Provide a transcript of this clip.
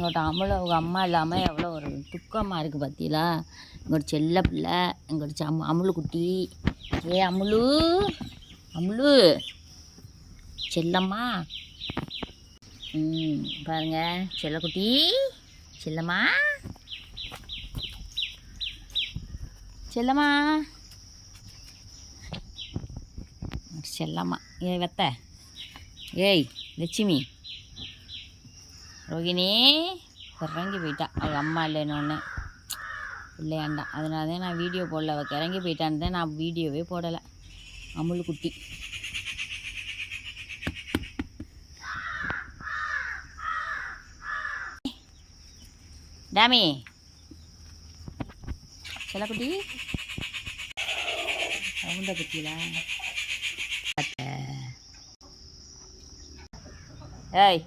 எங்கள்கிட்ட அவங்க அம்மா இல்லாமல் எவ்வளோ ஒரு துக்கமாக இருக்குது பார்த்தீங்களா. எங்களோட செல்ல பிள்ளை எங்களோட அமுலு குட்டி. அமுலு அமுலு செல்லம்மா. பாருங்க செல்லக்குட்டி செல்லம்மா செல்லம்மா செல்லம்மா. வெத்த லட்சுமி ரோகிணி இறங்கி போயிட்டா. அவள் அம்மா இல்லைன்னு இல்லையாண்டா. அதனால தான் நான் வீடியோ போடல. அவள் இறங்கி போயிட்டான்னு தான் நான் வீடியோவே போடலை. அமுல் குட்டி டாமி செல்லக்குட்டி சவுண்டை பற்றியா. ஏய்